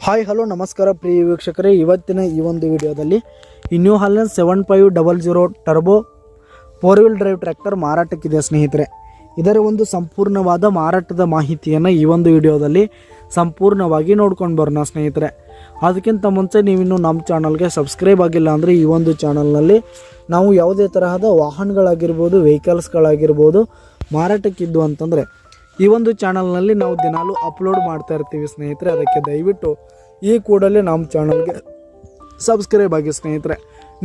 Hi hello ನಮಸ್ಕಾರ ಪ್ರಿಯ ವೀಕ್ಷಕರೇ, ಇವತ್ತಿನ ಈ ಒಂದು ವಿಡಿಯೋದಲ್ಲಿ ಈ New Holland 7500 turbo 4 wheel drive tractor ಮಾರಾಟಕ್ಕಿದೆ ಸ್ನೇಹಿತರೆ. ಇದರ ಒಂದು ಸಂಪೂರ್ಣವಾದ ಮಾರಾಟದ ಮಾಹಿತಿಯನ್ನು ಈ ಒಂದು ವಿಡಿಯೋದಲ್ಲಿ ಸಂಪೂರ್ಣವಾಗಿ ನೋಡ್ಕೊಂಡು ಬರೋಣ ಸ್ನೇಹಿತರೆ. ಅದಕ್ಕಿಂತ ಮುಂಚೆ ನೀವಿನ್ನು ನಮ್ಮ ಚಾನಲ್ಗೆ ಸಬ್ಸ್ಕ್ರೈಬ್ ಆಗಿಲ್ಲ ಅಂದರೆ ಈ ಒಂದು ಚಾನಲ್ನಲ್ಲಿ ನಾವು ಯಾವುದೇ ತರಹದ ವಾಹನಗಳಾಗಿರ್ಬೋದು, ವೆಹಿಕಲ್ಸ್ಗಳಾಗಿರ್ಬೋದು ಮಾರಾಟಕ್ಕಿದ್ದು ಅಂತಂದರೆ ಈ ಒಂದು ಚಾನಲ್ನಲ್ಲಿ ನಾವು ದಿನಾಲೂ ಅಪ್ಲೋಡ್ ಮಾಡ್ತಾ ಇರ್ತೀವಿ ಸ್ನೇಹಿತರೆ. ಅದಕ್ಕೆ ದಯವಿಟ್ಟು ಈ ಕೂಡಲೇ ನಮ್ಮ ಚಾನಲ್ಗೆ ಸಬ್ಸ್ಕ್ರೈಬ್ ಆಗಿ ಸ್ನೇಹಿತರೆ.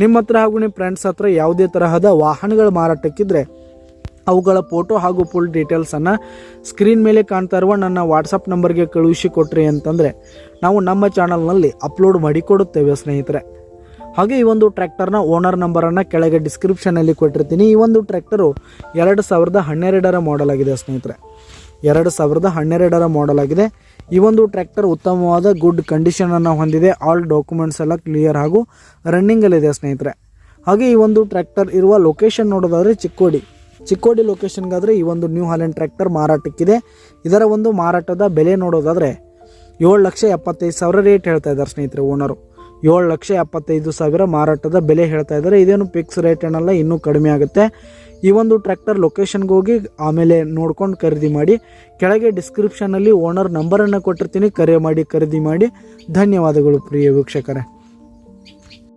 ನಿಮ್ಮ ಹತ್ರ ಹಾಗೂ ನಿಮ್ಮ ಫ್ರೆಂಡ್ಸ್ ಹತ್ರ ಯಾವುದೇ ತರಹದ ವಾಹನಗಳ ಮಾರಾಟಕ್ಕಿದ್ರೆ ಅವುಗಳ ಫೋಟೋ ಹಾಗೂ ಫುಲ್ ಡೀಟೇಲ್ಸನ್ನು ಸ್ಕ್ರೀನ್ ಮೇಲೆ ಕಾಣ್ತಾ ಇರುವ ನನ್ನ ವಾಟ್ಸಪ್ ನಂಬರ್ಗೆ ಕಳುಹಿಸಿ ಕೊಟ್ರಿ ಅಂತಂದರೆ ನಾವು ನಮ್ಮ ಚಾನಲ್ನಲ್ಲಿ ಅಪ್ಲೋಡ್ ಮಾಡಿಕೊಡುತ್ತೇವೆ ಸ್ನೇಹಿತರೆ. ಹಾಗೆ ಈ ಒಂದು ಟ್ರ್ಯಾಕ್ಟರ್ನ ಓನರ್ ನಂಬರನ್ನು ಕೆಳಗೆ ಡಿಸ್ಕ್ರಿಪ್ಷನಲ್ಲಿ ಕೊಟ್ಟಿರ್ತೀನಿ. ಈ ಒಂದು ಟ್ರ್ಯಾಕ್ಟರು 2012ರ ಮಾಡೆಲ್ ಆಗಿದೆ ಸ್ನೇಹಿತರೆ. 2012ರ ಮಾಡೆಲ್ ಆಗಿದೆ. ಈ ಒಂದು ಟ್ರ್ಯಾಕ್ಟರ್ ಉತ್ತಮವಾದ ಗುಡ್ ಕಂಡೀಷನನ್ನು ಹೊಂದಿದೆ. ಆಲ್ ಡಾಕ್ಯುಮೆಂಟ್ಸ್ ಎಲ್ಲ ಕ್ಲಿಯರ್ ಹಾಗೂ ರನ್ನಿಂಗಲ್ಲಿದೆ ಸ್ನೇಹಿತರೆ. ಹಾಗೆ ಈ ಒಂದು ಟ್ರ್ಯಾಕ್ಟರ್ ಇರುವ ಲೊಕೇಶನ್ ನೋಡೋದಾದರೆ ಚಿಕ್ಕೋಡಿ ಲೊಕೇಶನ್ಗಾದರೆ ಈ ಒಂದು ನ್ಯೂ ಹಾಲೆಂಡ್ ಟ್ರ್ಯಾಕ್ಟರ್ ಮಾರಾಟಕ್ಕಿದೆ. ಇದರ ಒಂದು ಮಾರಾಟದ ಬೆಲೆ ನೋಡೋದಾದರೆ 7,75,000 ರೇಟ್ ಹೇಳ್ತಾ ಇದ್ದಾರೆ ಸ್ನೇಹಿತರೆ. ಓನರು 7,75,000 ಮಾರಾಟದ ಬೆಲೆ ಹೇಳ್ತಾ ಇದ್ದಾರೆ. ಇದೇನು ಫಿಕ್ಸ್ ರೇಟ್ ಏನಲ್ಲ, ಇನ್ನೂ ಕಡಿಮೆ ಆಗುತ್ತೆ. ಈ ಒಂದು ಟ್ರ್ಯಾಕ್ಟರ್ ಲೊಕೇಶನ್ಗೆ ಹೋಗಿ ಆಮೇಲೆ ನೋಡ್ಕೊಂಡು ಖರೀದಿ ಮಾಡಿ. ಕೆಳಗೆ ಡಿಸ್ಕ್ರಿಪ್ಷನಲ್ಲಿ ಓನರ್ ನಂಬರನ್ನು ಕೊಟ್ಟಿರ್ತೀನಿ, ಕರೆ ಮಾಡಿ ಖರೀದಿ ಮಾಡಿ. ಧನ್ಯವಾದಗಳು ಪ್ರಿಯ ವೀಕ್ಷಕರೇ.